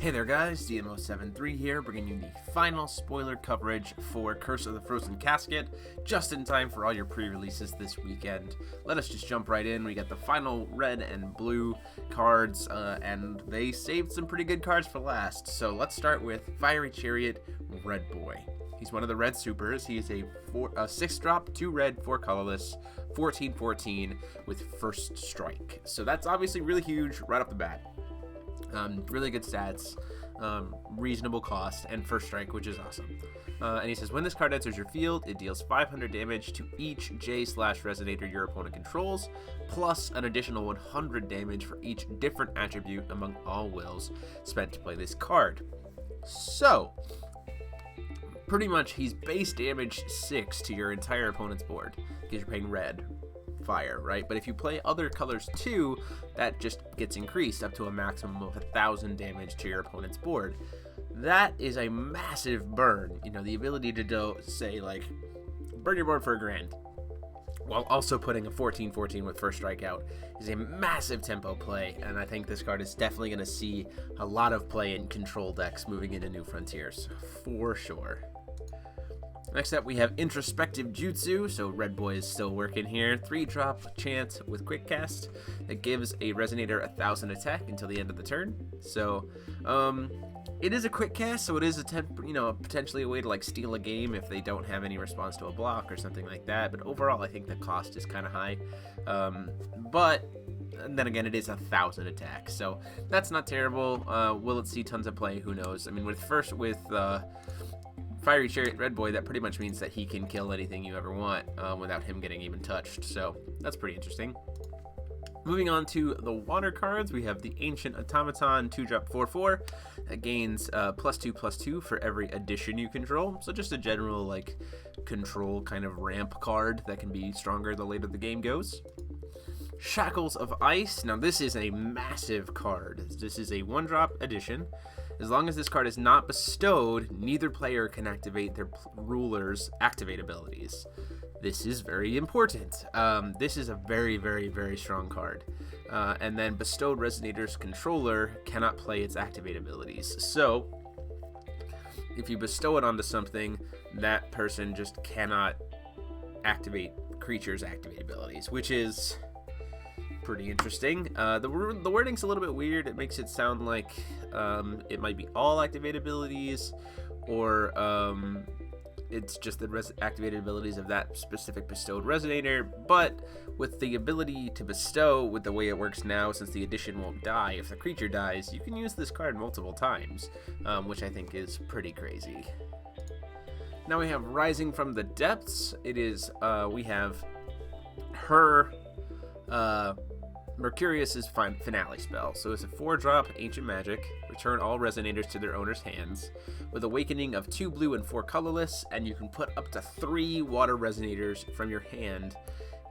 Hey there guys, DMO73 here, bringing you the final spoiler coverage for Curse of the Frozen Casket, just in time for all your pre-releases this weekend. Let us just jump right in. We got the final red and blue cards, and they saved some pretty good cards for last. So let's start with Fiery Chariot, Red Boy. He's one of the red supers. He is a 6-drop, 2 red, 4 colorless, 14/14 with first strike. So that's obviously really huge right off the bat. Really good stats, reasonable cost, and first strike, which is awesome. And he says, when this card enters your field, it deals 500 damage to each J/Resonator your opponent controls, plus an additional 100 damage for each different attribute among all wills spent to play this card. So, pretty much he's base damage 6 to your entire opponent's board, because you're paying red. Fire, right? But if you play other colors too, that just gets increased up to a maximum of 1,000 damage to your opponent's board. That is a massive burn. You know, the ability to do, say, like, burn your board for $1,000 while also putting a 14/14 with first strike out is a massive tempo play, and I think this card is definitely going to see a lot of play in control decks moving into New Frontiers, for sure. Next up, we have Introspective Jutsu, so Red Boy is still working here. 3-drop chant with Quick Cast that gives a Resonator 1,000 attack until the end of the turn. So, it is a quick cast, so it is potentially a way to like steal a game if they don't have any response to a block or something like that. But overall, I think the cost is kind of high. But then again, it is 1,000 attack, so that's not terrible. Will it see tons of play? Who knows? I mean, with Fiery Chariot Red Boy, that pretty much means that he can kill anything you ever want without him getting even touched, so that's pretty interesting. Moving on to the water cards, we have the Ancient Automaton 2-drop 4/4 that gains +2/+2 for every addition you control, so just a general like control kind of ramp card that can be stronger the later the game goes. Shackles of Ice, now this is a massive card. This is a 1-drop addition. As long as this card is not bestowed, neither player can activate their ruler's activate abilities. This is very important. This is a very, very, very strong card. And then bestowed Resonator's controller cannot play its activate abilities. So, if you bestow it onto something, that person just cannot activate creatures' activate abilities, which is pretty interesting. The wording's a little bit weird. It makes it sound like it might be all activated abilities, or it's just the activated abilities of that specific bestowed Resonator. But with the ability to bestow, with the way it works now, since the addition won't die if the creature dies, you can use this card multiple times, which I think is pretty crazy. Now we have Rising from the Depths. It is we have her Mercurius's finale spell. So it's a 4-drop Ancient Magic. Return all Resonators to their owner's hands with Awakening of 2 blue and 4 colorless, and you can put up to 3 water Resonators from your hand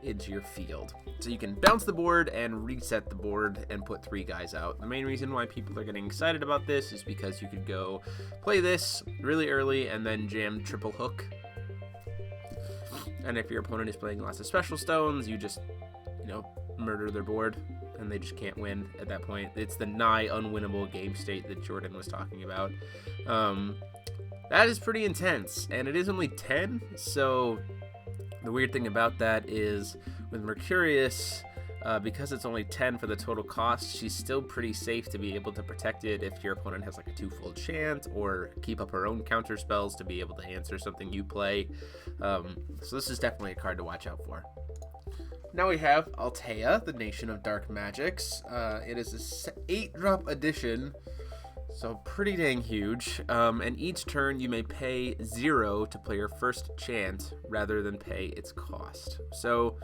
into your field. So you can bounce the board and reset the board and put 3 guys out. The main reason why people are getting excited about this is because you could go play this really early and then jam triple hook. And if your opponent is playing lots of special stones, you just, murder their board, and they just can't win at that point. It's the nigh unwinnable game state that Jordan was talking about. That is pretty intense, and it is only 10, so the weird thing about that is with Mercurius, because it's only 10 for the total cost, she's still pretty safe to be able to protect it if your opponent has like a 2-fold chant, or keep up her own counter spells to be able to answer something you play. So this is definitely a card to watch out for. Now we have Altea, the Nation of Dark Magics. It is an 8-drop addition, so pretty dang huge. And each turn you may pay 0 to play your first chant rather than pay its cost. So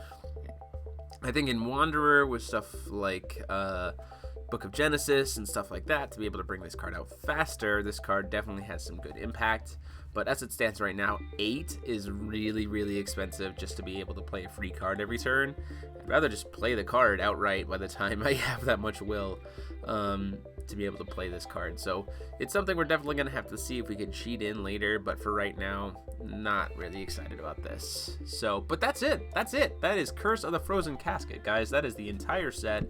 I think in Wanderer with stuff like Book of Genesis and stuff like that, to be able to bring this card out faster, this card definitely has some good impact. But as it stands right now, 8 is really, really expensive just to be able to play a free card every turn. I'd rather just play the card outright by the time I have that much will. to be able to play this card. So it's something we're definitely going to have to see if we can cheat in later, but for right now, not really excited about this. So, but that's it. That is Curse of the Frozen Casket, guys. That is the entire set,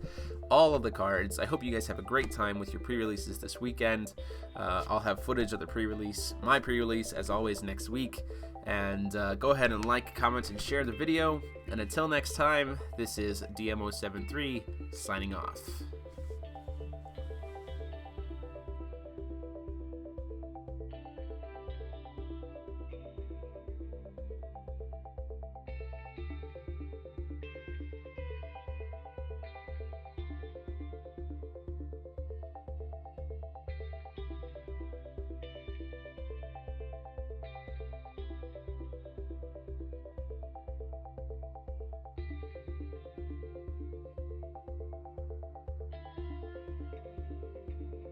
all of the cards. I hope you guys have a great time with your pre-releases this weekend. I'll have footage of the pre-release, my pre-release, as always, next week. And go ahead and like, comment, and share the video. And until next time, this is DMO73 signing off.